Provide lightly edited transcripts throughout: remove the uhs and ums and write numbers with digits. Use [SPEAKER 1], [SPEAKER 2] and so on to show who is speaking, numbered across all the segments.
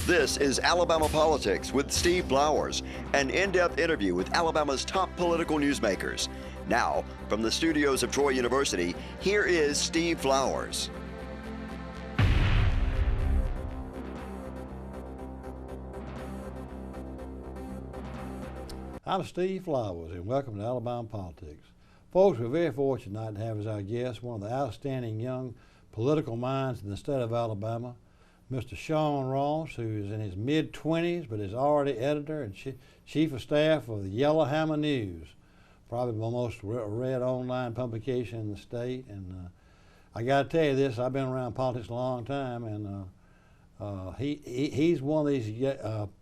[SPEAKER 1] This is Alabama Politics with Steve Flowers, an in-depth interview with Alabama's top political newsmakers. Now, from the studios of Troy University, here is Steve Flowers.
[SPEAKER 2] I'm Steve Flowers, and welcome to Alabama Politics. Folks, we're very fortunate tonight to have as our guest one of the outstanding young political minds in the state of Alabama, Mr. Sean Ross, who is in his mid-20s but is already editor and chief of staff of the Yellowhammer News, probably the most read online publication in the state. And I got to tell you this, I've been around politics a long time, and he's one of these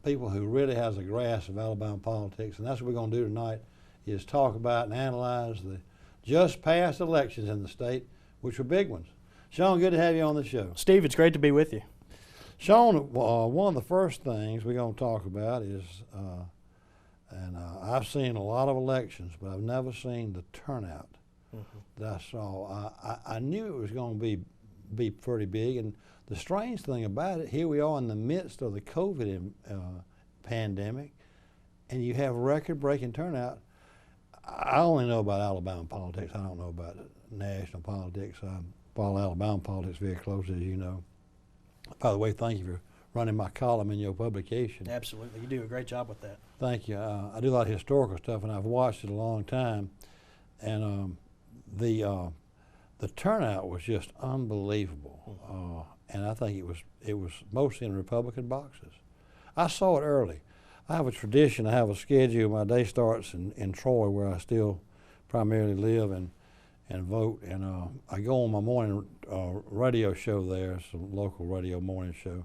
[SPEAKER 2] people who really has a grasp of Alabama politics, and that's what we're going to do tonight, is talk about and analyze the just passed elections in the state, which were big ones. Sean, good to have you on the show.
[SPEAKER 3] Steve, it's great to be with you.
[SPEAKER 2] Sean, one of the first things we're going to talk about is, I've seen a lot of elections, but I've never seen the turnout that I saw. I knew it was going to be pretty big, and the strange thing about it, here we are in the midst of the COVID pandemic, and you have record-breaking turnout. I only know about Alabama politics. I don't know about national politics. I follow Alabama politics very closely, as you know. By the way, thank you for running my column in your publication.
[SPEAKER 3] Absolutely. You do a great job with that.
[SPEAKER 2] Thank you. I do a lot of historical stuff, and I've watched it a long time. And the turnout was just unbelievable. And I think it was mostly in Republican boxes. I saw it early. I have a tradition. I have a schedule. My day starts in Troy, where I still primarily live and vote. And I go on my morning radio show there. It's a local radio morning show,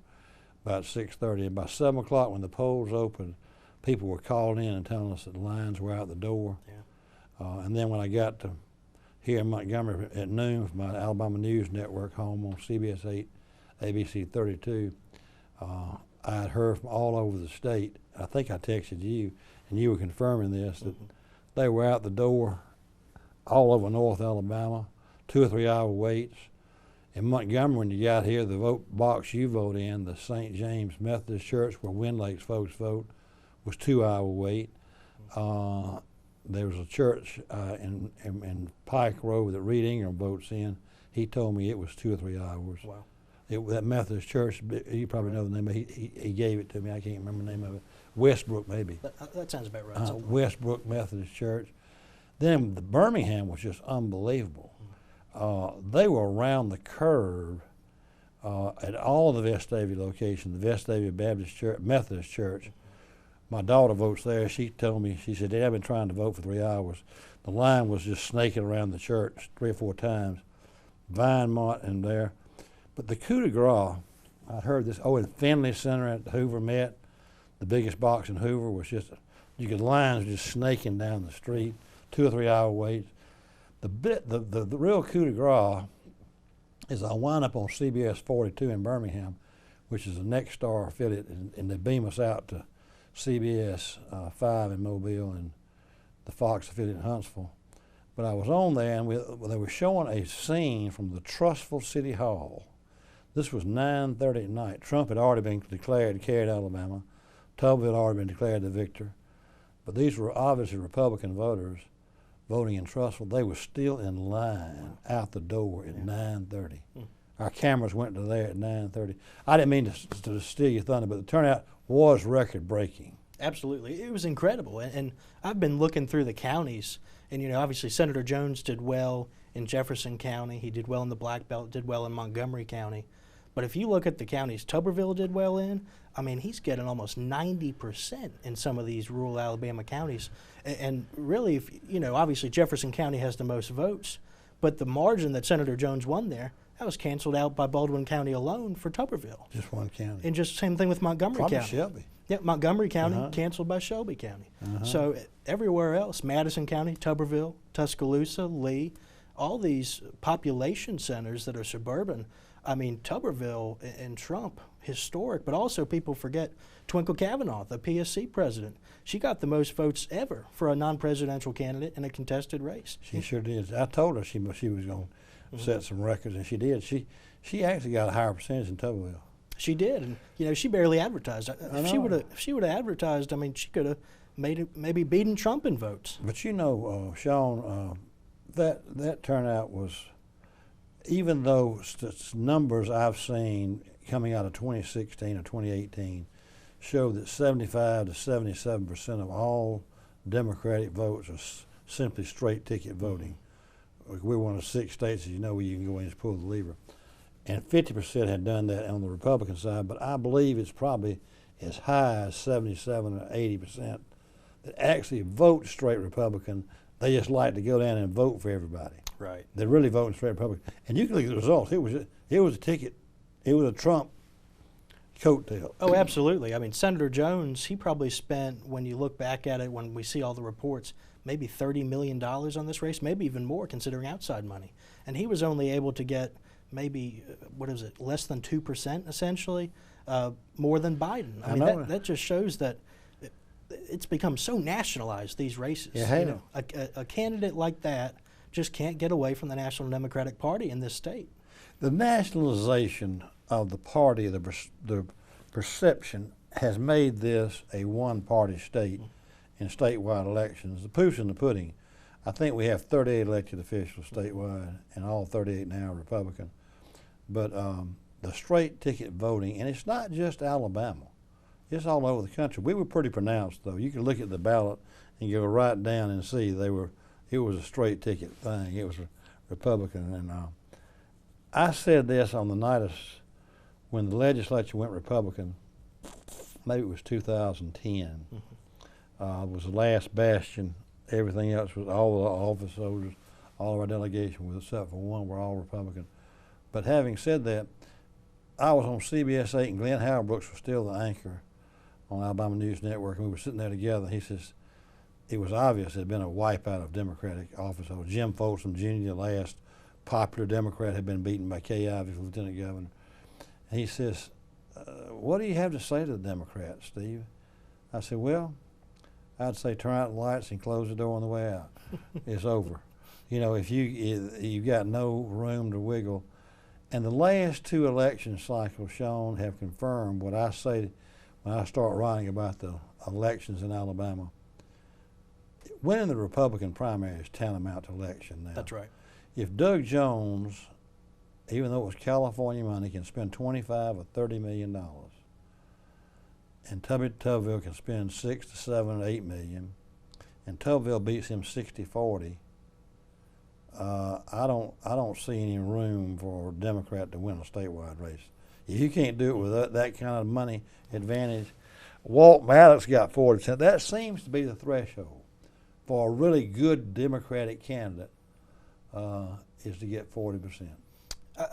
[SPEAKER 2] about 6:30. And by 7 o'clock, when the polls opened, people were calling in and telling us that the lines were out the door. Yeah. And then when I got to here in Montgomery at noon from my Alabama News Network home on CBS 8, ABC 32, I had heard from all over the state. I think I texted you, and you were confirming this, that they were out the door all over North Alabama, 2 or 3 hour waits. In Montgomery, when you got here, the vote box you vote in, the St. James Methodist Church, where Wind Lakes folks vote, was 2 hour wait. There was a church in Pike Road that Reed Ingram votes in. He told me it was 2 or 3 hours. Wow. That Methodist church, you probably know the name of it. He gave it to me. I can't remember the name of it. Westbrook, maybe.
[SPEAKER 3] That sounds about right.
[SPEAKER 2] Westbrook Methodist Church. Then the Birmingham was just unbelievable. They were around the curve at all the Vestavia locations, the Vestavia Baptist Church, Methodist Church. My daughter votes there. She told me, she said, Dad, I've been trying to vote for 3 hours. The line was just snaking around the church 3 or 4 times. Vinemont in there. But the coup de grace, I heard this, in Finley Center at Hoover Met, the biggest box in Hoover was just, lines just snaking down the street, 2 or 3 hour waits. The real coup de grace is I wound up on CBS 42 in Birmingham, which is a Nexstar affiliate, and they beam us out to CBS 5 in Mobile and the Fox affiliate in Huntsville. But I was on there, and they were showing a scene from the Trussville City Hall. This was 9:30 at night. Trump had already been declared, carried Alabama. Tuberville had already been declared the victor. But these were obviously Republican voters voting in Trussville. They were still in line out the door at 9:30. Our cameras went to there at 9:30. I didn't mean to steal your thunder, but the turnout was record-breaking.
[SPEAKER 3] Absolutely. It was incredible. And I've been looking through the counties, and obviously Senator Jones did well in Jefferson County. He did well in the Black Belt, did well in Montgomery County. But if you look at the counties Tuberville did well in, he's getting almost 90% in some of these rural Alabama counties. And really, obviously Jefferson County has the most votes, but the margin that Senator Jones won there, that was canceled out by Baldwin County alone for Tuberville.
[SPEAKER 2] Just one county.
[SPEAKER 3] And just same thing with Montgomery
[SPEAKER 2] Probably
[SPEAKER 3] County.
[SPEAKER 2] Shelby.
[SPEAKER 3] Yeah, Montgomery County canceled by Shelby County. So everywhere else, Madison County, Tuberville, Tuscaloosa, Lee, all these population centers that are suburban, Tuberville and Trump, historic, but also people forget Twinkle Cavanaugh, the PSC president. She got the most votes ever for a non-presidential candidate in a contested race.
[SPEAKER 2] She sure did. I told her she was going to set some records, and she did. She actually got a higher percentage than Tuberville.
[SPEAKER 3] She did, and you know, she barely advertised. If she would have advertised, I mean, she could have maybe beaten Trump in votes.
[SPEAKER 2] But you know, Sean, that turnout was, even though numbers I've seen coming out of 2016 or 2018 show that 75 to 77% of all Democratic votes are simply straight ticket voting. We're one of 6 states, as you know, where you can go in and just pull the lever. And 50% had done that on the Republican side, but I believe it's probably as high as 77 or 80% that actually vote straight Republican. They just like to go down and vote for everybody.
[SPEAKER 3] Right.
[SPEAKER 2] They're really voting straight Republican. And you can look at the results. It was a ticket. It was a Trump coattail.
[SPEAKER 3] Oh, absolutely. I mean, Senator Jones, he probably spent, when you look back at it, when we see all the reports, maybe $30 million on this race, maybe even more considering outside money. And he was only able to get maybe, less than 2% essentially, more than Biden. I mean, that just shows that it's become so nationalized, these races.
[SPEAKER 2] Yeah,
[SPEAKER 3] you know, a candidate like that just can't get away from the National Democratic Party in this state.
[SPEAKER 2] The nationalization of the party, the perception, has made this a one-party state in statewide elections. The proof's in the pudding. I think we have 38 elected officials statewide, and all 38 now are Republican. But the straight ticket voting, and it's not just Alabama, it's all over the country. We were pretty pronounced, though. You can look at the ballot and go right down and see it was a straight ticket thing. It was a Republican. And I said this on the night when the legislature went Republican, maybe it was 2010. It was the last bastion. Everything else was, all the office holders, all of our delegation, with except for one, were all Republican. But having said that, I was on CBS 8 and Glenn Howard Brooks was still the anchor on Alabama News Network, and we were sitting there together. He says, it was obvious there had been a wipeout of Democratic office holders. Jim Folsom Jr., the last popular Democrat, had been beaten by Kay Ivey for lieutenant governor. And he says, what do you have to say to the Democrats, Steve? I said, well, I'd say turn out the lights and close the door on the way out. It's over. You know, if you've got no room to wiggle. And the last 2 election cycles, Sean, have confirmed what I say when I start writing about the elections in Alabama. Winning the Republican primary is tantamount to election now.
[SPEAKER 3] That's right.
[SPEAKER 2] If Doug Jones, even though it was California money, can spend $25 or $30 million, and Tubby Tubbville can spend $6 to $7 or $8 million, and Tubbville beats him 60-40, I don't see any room for a Democrat to win a statewide race. If you can't do it with that kind of money advantage, Walt Maddox got 40%. That seems to be the threshold for a really good Democratic candidate, is to get 40%.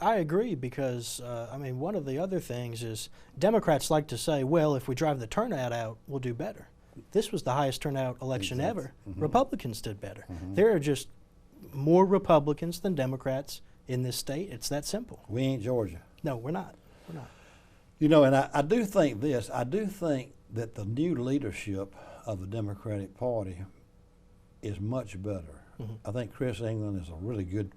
[SPEAKER 3] I agree because, I mean, one of the other things is Democrats like to say, well, if we drive the turnout out, we'll do better. This was the highest turnout election ever. Republicans did better. There are just more Republicans than Democrats in this state. It's that simple.
[SPEAKER 2] We ain't Georgia.
[SPEAKER 3] No, we're not. We're not.
[SPEAKER 2] You know, and I do think this. I do think that the new leadership of the Democratic Party is much better. I think Chris England is a really good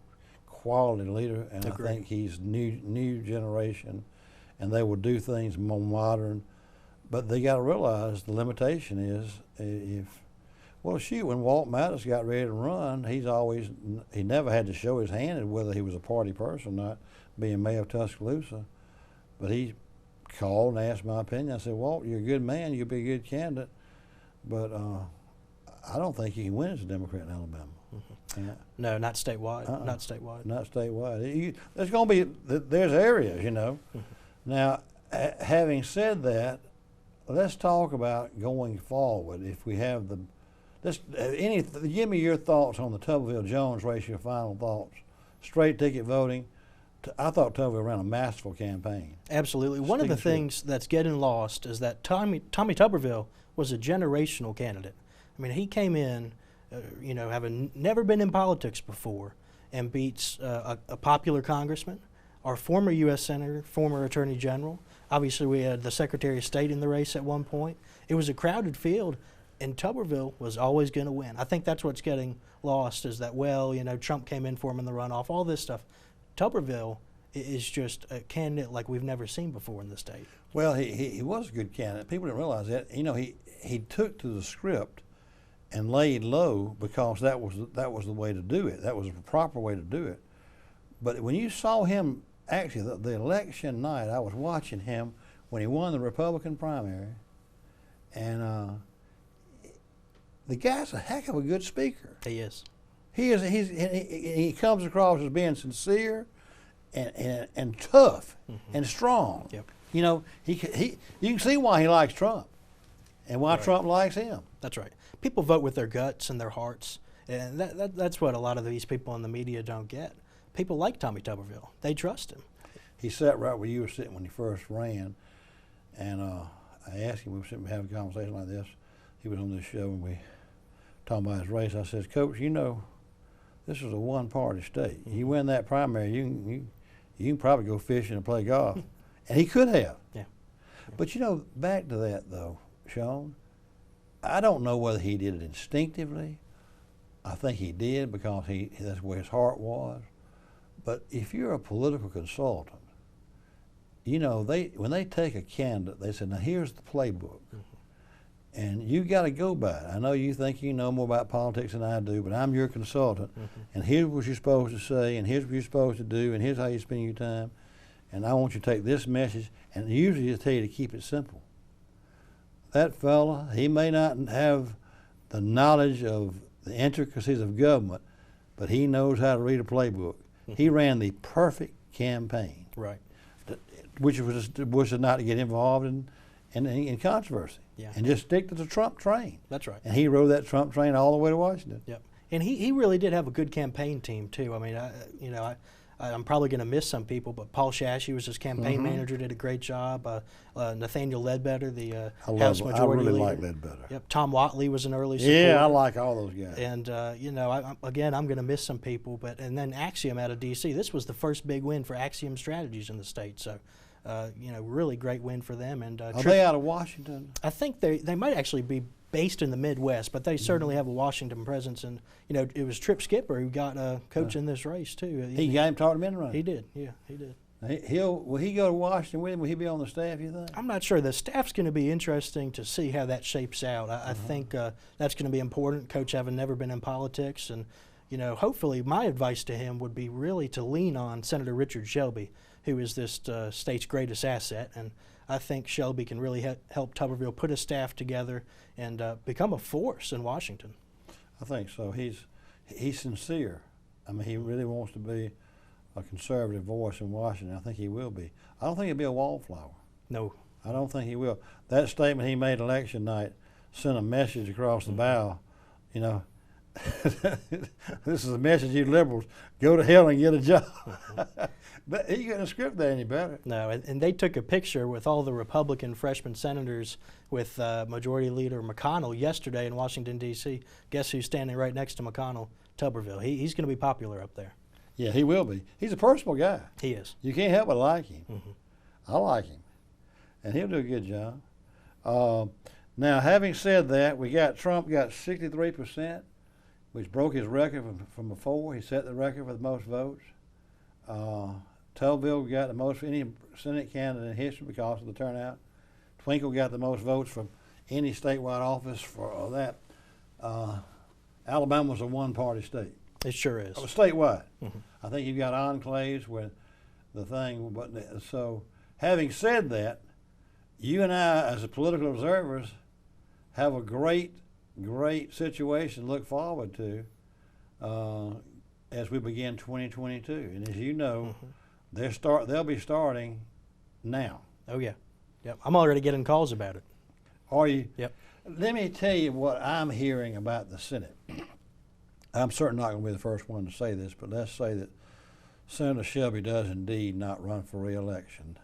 [SPEAKER 2] quality leader, and
[SPEAKER 3] Agreed.
[SPEAKER 2] I think he's new generation, and they will do things more modern. But they got to realize the limitation is when Walt Maddox got ready to run, he never had to show his hand whether he was a party person or not, being mayor of Tuscaloosa. But he called and asked my opinion. I said, Walt, you're a good man, you'll be a good candidate, but I don't think you can win as a Democrat in Alabama. Yeah.
[SPEAKER 3] No, not statewide. Not statewide.
[SPEAKER 2] Not statewide. There's going to be, there's areas, you know. Now, having said that, let's talk about going forward. If we have give me your thoughts on the Tubbville-Jones race, your final thoughts. Straight ticket voting. I thought Tubbville ran a masterful campaign.
[SPEAKER 3] Absolutely. One of the things that's getting lost is that Tommy Tuberville was a generational candidate. I mean, he came in, having never been in politics before, and beats a popular congressman, our former U.S. Senator, former Attorney General. Obviously, we had the Secretary of State in the race at one point. It was a crowded field, and Tuberville was always going to win. I think that's what's getting lost is that, Trump came in for him in the runoff, all this stuff. Tuberville is just a candidate like we've never seen before in the state.
[SPEAKER 2] Well, he was a good candidate. People didn't realize that. You know, he took to the script and laid low because that was the way to do it. That was the proper way to do it. But when you saw him, actually, the election night, I was watching him when he won the Republican primary, and the guy's a heck of a good speaker.
[SPEAKER 3] He is.
[SPEAKER 2] He comes across as being sincere and tough and strong.
[SPEAKER 3] Yep.
[SPEAKER 2] You know, you can see why he likes Trump and why Trump likes him.
[SPEAKER 3] That's right. People vote with their guts and their hearts, and that's what a lot of these people in the media don't get. People like Tommy Tuberville. They trust him.
[SPEAKER 2] He sat right where you were sitting when he first ran, and I asked him, we were sitting having a conversation like this. He was on this show, and we talking about his race. I said, Coach, you know, this is a one-party state. You win that primary, you can probably go fishing and play golf. And he could have.
[SPEAKER 3] Yeah.
[SPEAKER 2] But you know, back to that though, Sean, I don't know whether he did it instinctively. I think he did because that's where his heart was. But if you're a political consultant, you know, when they take a candidate, they say, now here's the playbook. And you got to go by it. I know you think you know more about politics than I do, but I'm your consultant. And here's what you're supposed to say, and here's what you're supposed to do, and here's how you spend your time. And I want you to take this message, and usually they tell you to keep it simple. That fella, he may not have the knowledge of the intricacies of government, but he knows how to read a playbook. He ran the perfect campaign.
[SPEAKER 3] Right.
[SPEAKER 2] Which was not to get involved in controversy.
[SPEAKER 3] Yeah. And
[SPEAKER 2] just stick to the Trump train.
[SPEAKER 3] That's right.
[SPEAKER 2] And he rode that Trump train all the way to Washington.
[SPEAKER 3] Yep. And he really did have a good campaign team too. I mean, I'm probably going to miss some people, but Paul Shashy was his campaign manager, did a great job. Nathaniel Ledbetter, the House Majority Leader.
[SPEAKER 2] I really like Ledbetter.
[SPEAKER 3] Yep. Tom Watley was an early supporter.
[SPEAKER 2] Yeah, I like all those guys.
[SPEAKER 3] And I'm going to miss some people, and then Axiom out of D.C. This was the first big win for Axiom Strategies in the state. So, really great win for them. And
[SPEAKER 2] are they out of Washington?
[SPEAKER 3] I think they might actually be based in the Midwest, but they certainly have a Washington presence. And it was Trip Skipper who got coach in this race too.
[SPEAKER 2] He got him, taught him in running.
[SPEAKER 3] He did. Yeah, he did.
[SPEAKER 2] Will he go to Washington with him? Will he be on the staff, you think?
[SPEAKER 3] I'm not sure. The staff's going to be interesting to see how that shapes out. I think that's going to be important. Coach having never been in politics, and hopefully my advice to him would be really to lean on Senator Richard Shelby, who is this state's greatest asset. And I think Shelby can really help Tuberville put his staff together and become a force in Washington.
[SPEAKER 2] I think so. He's sincere. I mean, he really wants to be a conservative voice in Washington. I think he will be. I don't think he'll be a wallflower.
[SPEAKER 3] No.
[SPEAKER 2] I don't think he will. That statement he made election night sent a message across the bow, this is a message, you liberals, go to hell and get a job. But he couldn't script that any better.
[SPEAKER 3] No, and they took a picture with all the Republican freshman senators with Majority Leader McConnell yesterday in Washington, D.C. Guess who's standing right next to McConnell? Tuberville. He's going to be popular up there.
[SPEAKER 2] Yeah, he will be. He's a personal guy.
[SPEAKER 3] He is.
[SPEAKER 2] You can't help but like him. I like him. And he'll do a good job. Now, having said that, Trump got 63%, which broke his record from before. He set the record for the most votes. Tuberville got the most for any Senate candidate in history because of the turnout. Twinkle got the most votes from any statewide office for that. Alabama's a one-party state.
[SPEAKER 3] It sure is.
[SPEAKER 2] Statewide. I think you've got enclaves where the thing, so having said that, you and I, as political observers, have a great situation to look forward to as we begin 2022. And as you know, they'll be starting now.
[SPEAKER 3] Oh, yeah. Yep. I'm already getting calls about it.
[SPEAKER 2] Are you?
[SPEAKER 3] Yep.
[SPEAKER 2] Let me tell you what I'm hearing about the Senate. I'm certainly not going to be the first one to say this, but let's say that Senator Shelby does indeed not run for re-election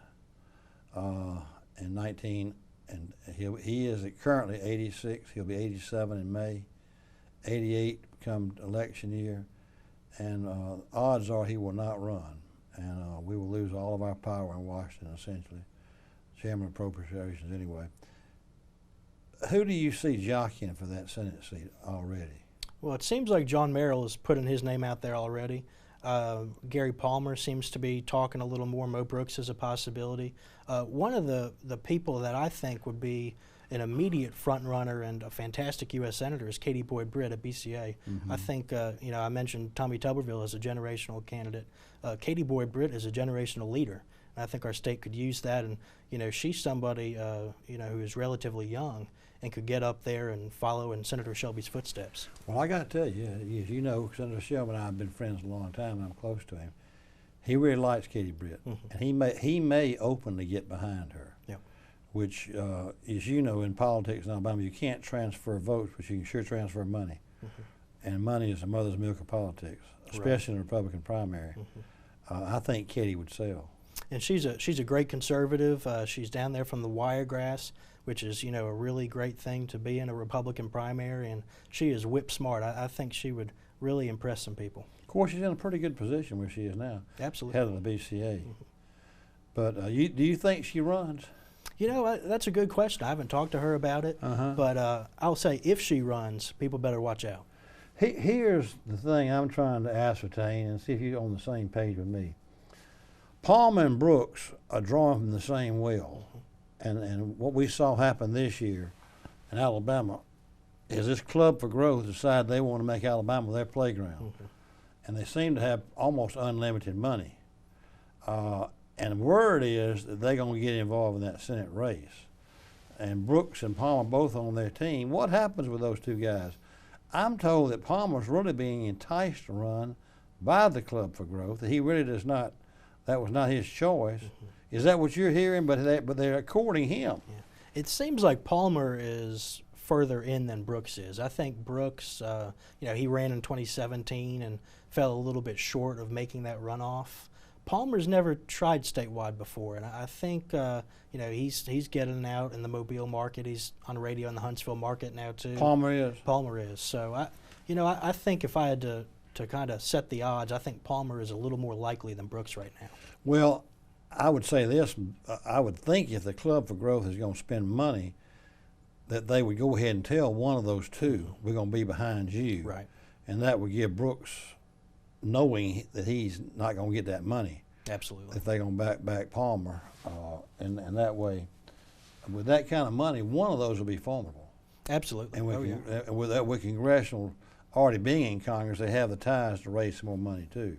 [SPEAKER 2] in 19, and he is currently 86. He'll be 87 in May, 88 come election year, and odds are he will not run, and we will lose all of our power in Washington, essentially. Chairman of Appropriations anyway. Who do you see jockeying for that Senate seat already?
[SPEAKER 3] Well, it seems like John Merrill is putting his name out there already. Gary Palmer seems to be talking a little more. Mo Brooks is a possibility. One of the people that I think would be an immediate front runner and a fantastic U.S. Senator is Katie Boyd Britt at BCA. I think, I mentioned Tommy Tuberville as a generational candidate. Katie Boyd Britt is a generational leader. And I think our state could use that. And, she's somebody, who is relatively young and could get up there and follow in Senator Shelby's footsteps.
[SPEAKER 2] Well, I got to tell you, as you know, Senator Shelby and I have been friends a long time, and I'm close to him. He really likes Katie Britt, and he may openly get behind her.
[SPEAKER 3] Yeah.
[SPEAKER 2] Which, as you know, in politics in Alabama, you can't transfer votes, but you can sure transfer money. And money is the mother's milk of politics, especially in the Republican primary. I think Katie would sell.
[SPEAKER 3] And she's a great conservative. She's down there from the Wiregrass, which is a really great thing to be in a Republican primary, and she is whip smart. I think she would really impress some people.
[SPEAKER 2] Of course, she's in a pretty good position where she is now.
[SPEAKER 3] Absolutely.
[SPEAKER 2] Head of the BCA. But do you think she runs?
[SPEAKER 3] That's a good question. I haven't talked to her about it, but I'll say if she runs, people better watch out.
[SPEAKER 2] Here's the thing I'm trying to ascertain and see if you're on the same page with me. Palmer and Brooks are drawing from the same well, and what we saw happen this year in Alabama is this Club for Growth decided they want to make Alabama their playground, and they seem to have almost unlimited money. And the word is that they're going to get involved in that Senate race. And Brooks and Palmer both on their team. What happens with those two guys? I'm told that Palmer's really being enticed to run by the Club for Growth, that he really does not, that was not his choice. Is that what you're hearing? But they're courting him.
[SPEAKER 3] Yeah. It seems like Palmer is further in than Brooks is. I think Brooks, he ran in 2017 and fell a little bit short of making that runoff. Palmer's never tried statewide before, and I think he's getting out in the Mobile market. He's on radio in the Huntsville market now too.
[SPEAKER 2] Palmer is.
[SPEAKER 3] So I think if I had to kind of set the odds, I think Palmer is a little more likely than Brooks right now.
[SPEAKER 2] Well, I would say this. I would think if the Club for Growth is going to spend money, that they would go ahead and tell one of those two, we're going to be behind you.
[SPEAKER 3] Right.
[SPEAKER 2] And that would give Brooks, knowing that he's not going to get that money.
[SPEAKER 3] Absolutely.
[SPEAKER 2] If they're going to back Palmer. And that way, with that kind of money, one of those will be formidable.
[SPEAKER 3] Absolutely.
[SPEAKER 2] And with congressional already being in Congress, they have the ties to raise some more money too.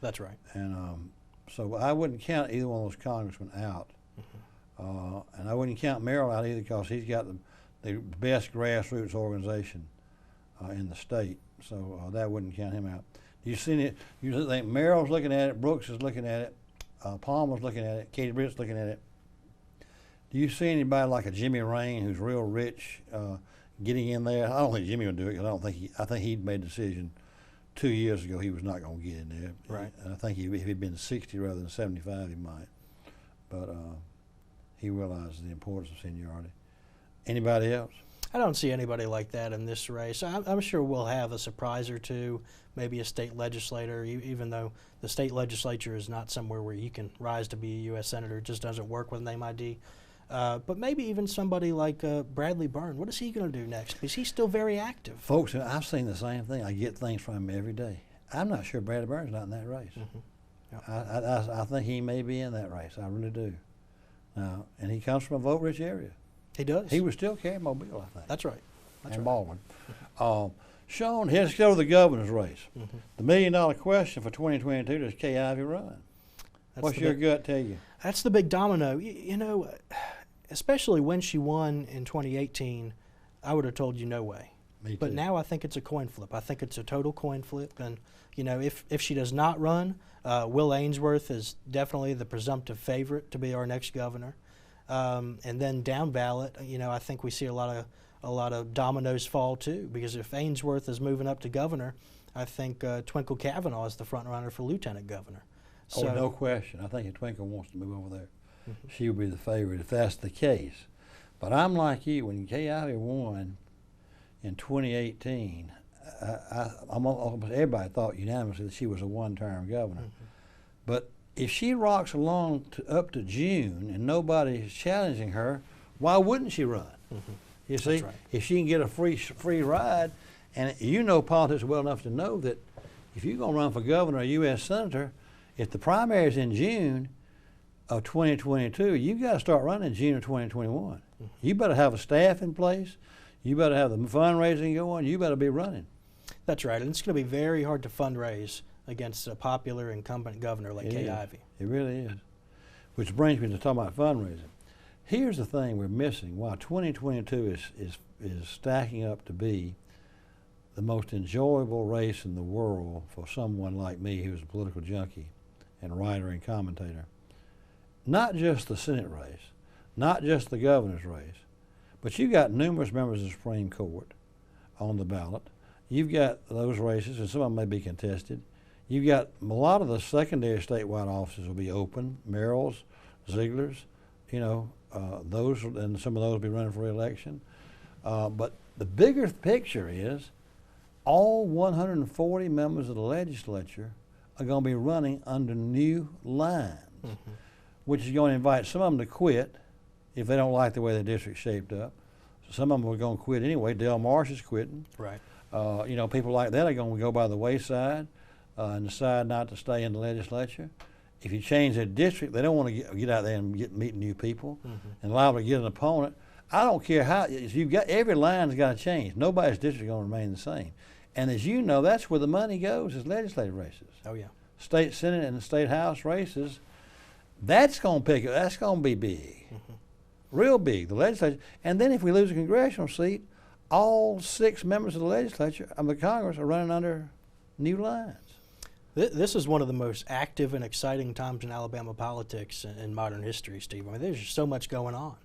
[SPEAKER 3] That's right.
[SPEAKER 2] And so I wouldn't count either one of those congressmen out. And I wouldn't count Merrill out either because he's got the best grassroots organization in the state. So that wouldn't count him out. You seen it? You think Merrill's looking at it, Brooks is looking at it, Palmer's looking at it, Katie Britt's looking at it. Do you see anybody like a Jimmy Rain who's real rich getting in there? I don't think Jimmy would do it because I think he'd made a decision 2 years ago he was not going to get in there.
[SPEAKER 3] Right.
[SPEAKER 2] And I think if he'd been 60 rather than 75, he might. But he realizes the importance of seniority. Anybody else?
[SPEAKER 3] I don't see anybody like that in this race. I'm sure we'll have a surprise or two, maybe a state legislator, even though the state legislature is not somewhere where you can rise to be a U.S. Senator. It just doesn't work with name ID. But maybe even somebody like Bradley Byrne. What is he going to do next? Because he's still very active.
[SPEAKER 2] Folks, I've seen the same thing. I get things from him every day. I'm not sure Bradley Byrne's not in that race. Yeah. I think he may be in that race. I really do. And he comes from a vote-rich area.
[SPEAKER 3] He does.
[SPEAKER 2] He was still carrying Mobile, I think.
[SPEAKER 3] That's right. That's
[SPEAKER 2] and
[SPEAKER 3] right.
[SPEAKER 2] Baldwin. Sean, let's go to the governor's race. The $1 million question for 2022, does Kay Ivey run? What's your gut tell you?
[SPEAKER 3] That's the big domino. Especially when she won in 2018, I would have told you no way.
[SPEAKER 2] Me too.
[SPEAKER 3] But now I think it's a coin flip. I think it's a total coin flip. And, if she does not run, Will Ainsworth is definitely the presumptive favorite to be our next governor. And then down ballot, I think we see a lot of dominoes fall too. Because if Ainsworth is moving up to governor, I think Twinkle Cavanaugh is the front runner for lieutenant governor. So,
[SPEAKER 2] no question. I think if Twinkle wants to move over there, she would be the favorite if that's the case. But I'm like you. When Kay Ivey won in 2018, almost everybody thought unanimously that she was a one-term governor. But if she rocks along up to June and nobody is challenging her, why wouldn't she run? You see,
[SPEAKER 3] right.
[SPEAKER 2] If she can get a free ride, and you know politics well enough to know that if you're going to run for governor or U.S. senator, if the primary is in June of 2022, you've got to start running in June of 2021. You better have a staff in place. You better have the fundraising going. You better be running.
[SPEAKER 3] That's right, and it's going to be very hard to fundraise against a popular incumbent governor like Kay Ivey.
[SPEAKER 2] It really is. Which brings me to talk about fundraising. Here's the thing we're missing. Why 2022 is stacking up to be the most enjoyable race in the world for someone like me who's a political junkie and writer and commentator. Not just the Senate race, not just the governor's race, but you've got numerous members of the Supreme Court on the ballot. You've got those races, and some of them may be contested. You've got a lot of the secondary statewide offices will be open, Merrill's, Ziegler's, those, and some of those will be running for re-election. But the bigger picture is all 140 members of the legislature are going to be running under new lines, which is going to invite some of them to quit if they don't like the way the district's shaped up. So some of them are going to quit anyway. Del Marsh is quitting.
[SPEAKER 3] Right.
[SPEAKER 2] People like that are going to go by the wayside and decide not to stay in the legislature. If you change their district, they don't want to get out there and meet new people and liable to get an opponent. I don't care how you've got, every line's got to change. Nobody's district is going to remain the same. And as you know, that's where the money goes, is legislative races.
[SPEAKER 3] Oh yeah.
[SPEAKER 2] State Senate and state House races, that's going to pick up. That's going to be big, real big. The legislature, and then if we lose a congressional seat, all 6 members of the legislature of the Congress are running under new lines.
[SPEAKER 3] This is one of the most active and exciting times in Alabama politics in modern history, Steve. I mean, there's just so much going on.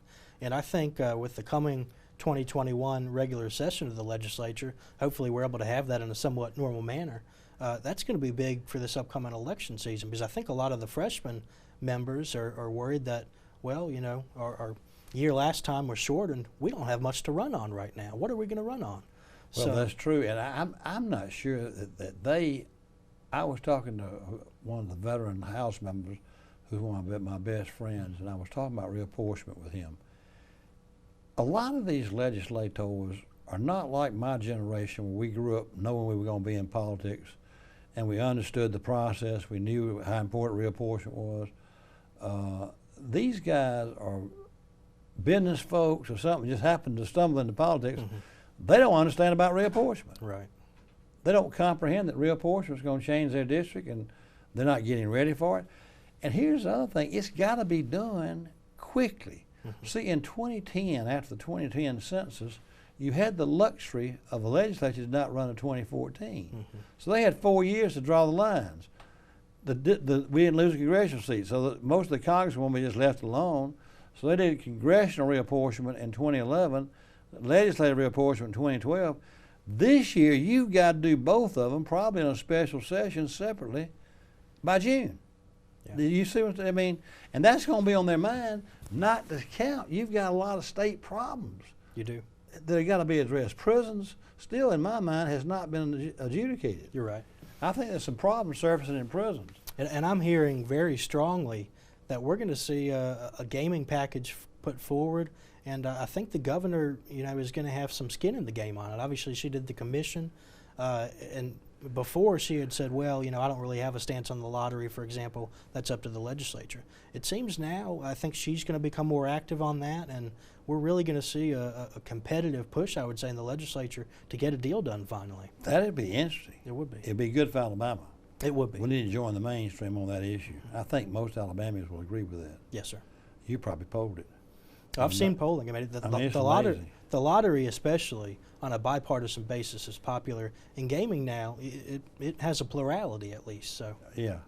[SPEAKER 3] And I think with the coming 2021 regular session of the legislature, hopefully we're able to have that in a somewhat normal manner. That's going to be big for this upcoming election season, because I think a lot of the freshman members are worried that, well, our year last time was short and we don't have much to run on right now. What are we going to run on?
[SPEAKER 2] Well, that's true, and I'm not sure that they. I was talking to one of the veteran House members, who's one of my best friends, and I was talking about reapportionment with him. A lot of these legislators are not like my generation, where we grew up knowing we were going to be in politics, and we understood the process. We knew how important reapportionment was. These guys are business folks or something, just happened to stumble into politics. They don't understand about reapportionment.
[SPEAKER 3] Right.
[SPEAKER 2] They don't comprehend that reapportionment is going to change their district, and they're not getting ready for it. And here's the other thing, it's got to be done quickly. See, in 2010, after the 2010 census, you had the luxury of the legislature not run in 2014. So they had 4 years to draw the lines. We didn't lose a congressional seat, so most of the congressmen were just left alone. So they did congressional reapportionment in 2011, legislative reapportionment in 2012. This year, you've got to do both of them, probably in a special session separately, by June. Yeah. Do you see what I mean? And that's going to be on their mind, not to count. You've got a lot of state problems.
[SPEAKER 3] You do.
[SPEAKER 2] That got to be addressed. Prisons, still in my mind, has not been adjudicated.
[SPEAKER 3] You're right.
[SPEAKER 2] I think there's some problems surfacing in prisons.
[SPEAKER 3] And I'm hearing very strongly that we're going to see a gaming package put forward. And I think the governor, is going to have some skin in the game on it. Obviously, she did the commission, and before she had said, well, I don't really have a stance on the lottery, for example. That's up to the legislature. It seems now, I think she's going to become more active on that, and we're really going to see a competitive push, I would say, in the legislature to get a deal done finally.
[SPEAKER 2] That'd be interesting.
[SPEAKER 3] It would be.
[SPEAKER 2] It'd be good for Alabama.
[SPEAKER 3] It would be.
[SPEAKER 2] We need to join the mainstream on that issue. I think most Alabamians will agree with that.
[SPEAKER 3] Yes, sir.
[SPEAKER 2] You probably polled it.
[SPEAKER 3] I've seen polling. I mean, the lottery, especially on a bipartisan basis, is popular. In gaming now, it has a plurality at least. So
[SPEAKER 2] yeah,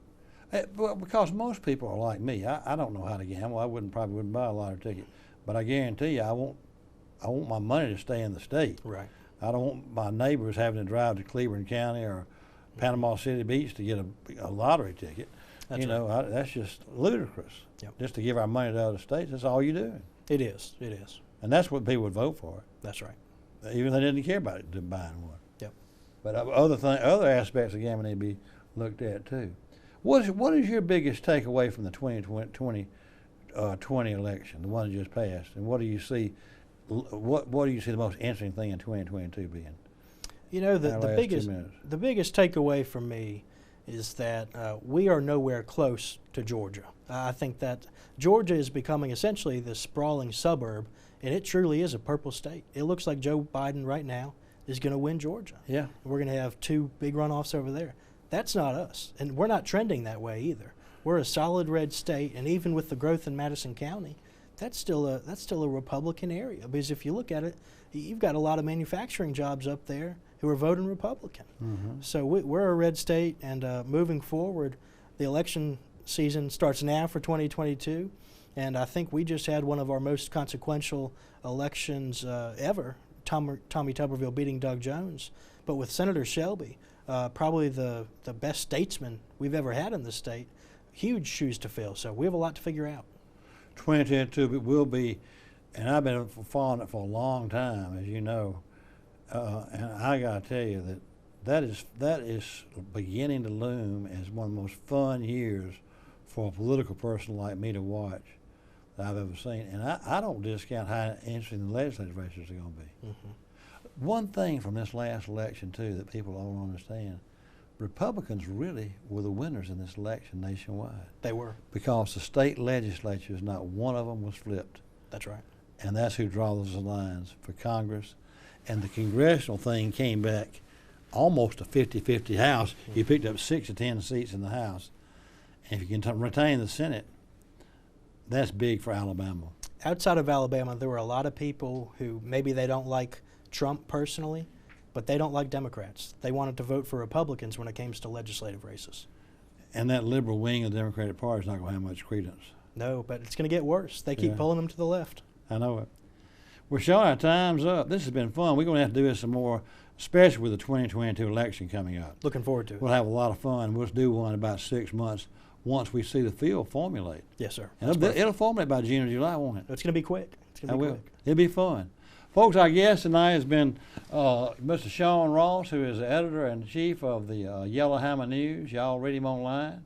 [SPEAKER 2] well, because most people are like me. I don't know how to gamble. I probably wouldn't buy a lottery ticket, but I guarantee you, I want my money to stay in the state.
[SPEAKER 3] Right.
[SPEAKER 2] I don't want my neighbors having to drive to Cleveland County or Panama City Beach to get a lottery ticket.
[SPEAKER 3] That's right.
[SPEAKER 2] That's just ludicrous.
[SPEAKER 3] Yep. Just
[SPEAKER 2] to give our money to other states. That's all you're doing.
[SPEAKER 3] It is. It is.
[SPEAKER 2] And that's what people would vote for.
[SPEAKER 3] That's right.
[SPEAKER 2] Even if they didn't care about it, buying one.
[SPEAKER 3] Yep.
[SPEAKER 2] But other aspects of gambling need to be looked at too. What is your biggest takeaway from the 2020 election, the one that just passed, and what do you see? What do you see the most interesting thing in 2022 being?
[SPEAKER 3] You know,
[SPEAKER 2] in our last 2 minutes.
[SPEAKER 3] the biggest takeaway for me is that we are nowhere close to Georgia. I think that Georgia is becoming essentially this sprawling suburb, and it truly is a purple state. It looks like Joe Biden right now is going to win Georgia.
[SPEAKER 2] Yeah.
[SPEAKER 3] We're going to have 2 big runoffs over there. That's not us, and we're not trending that way either. We're a solid red state, and even with the growth in Madison County, that's still a Republican area. Because if you look at it, you've got a lot of manufacturing jobs up there who are voting Republican. So we're a red state, and moving forward, the election season starts now for 2022, and I think we just had one of our most consequential elections ever, Tommy Tuberville beating Doug Jones. But with Senator Shelby, probably the best statesman we've ever had in the state, huge shoes to fill. So we have a lot to figure out.
[SPEAKER 2] 2022 it will be, and I've been following it for a long time, as you know, and I got to tell you that is beginning to loom as one of the most fun years for a political person like me to watch that I've ever seen. And I don't discount how interesting the legislative races are going to be. One thing from this last election, too, that people don't understand, Republicans really were the winners in this election nationwide.
[SPEAKER 3] They were.
[SPEAKER 2] Because the state legislatures, not one of them was flipped.
[SPEAKER 3] That's right.
[SPEAKER 2] And that's who draws the lines for Congress. And the congressional thing came back almost a 50-50 House. You picked up 6 or 10 seats in the House. And if you can retain the Senate, that's big for Alabama.
[SPEAKER 3] Outside of Alabama, there were a lot of people who maybe they don't like Trump personally, but they don't like Democrats. They wanted to vote for Republicans when it comes to legislative races.
[SPEAKER 2] And that liberal wing of the Democratic Party is not going to have much credence.
[SPEAKER 3] No, but it's going to get worse. They keep pulling them to the left.
[SPEAKER 2] I know it. Well, Sean, our time's up. This has been fun. We're going to have to do this some more, especially with the 2022 election coming up.
[SPEAKER 3] Looking forward to it.
[SPEAKER 2] We'll have a lot of fun. We'll do one in about 6 months once we see the field formulate.
[SPEAKER 3] Yes, sir.
[SPEAKER 2] And it'll formulate by June or July, won't it?
[SPEAKER 3] It's going to be quick. It's going to be quick.
[SPEAKER 2] It'll be fun. Folks, our guest tonight has been Mr. Sean Ross, who is the editor-in-chief of the Yellowhammer News. Y'all read him online.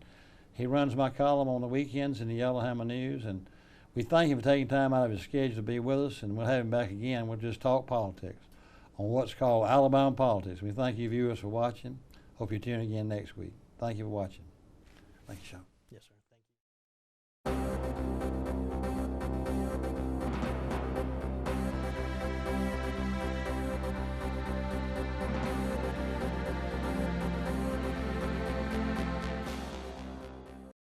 [SPEAKER 2] He runs my column on the weekends in the Yellowhammer News, and we thank him for taking time out of his schedule to be with us, and we'll have him back again. We'll just talk politics on what's called Alabama politics. We thank you viewers for watching. Hope you tune in again next week. Thank you for watching. Thank you, Sean.
[SPEAKER 3] Yes, sir.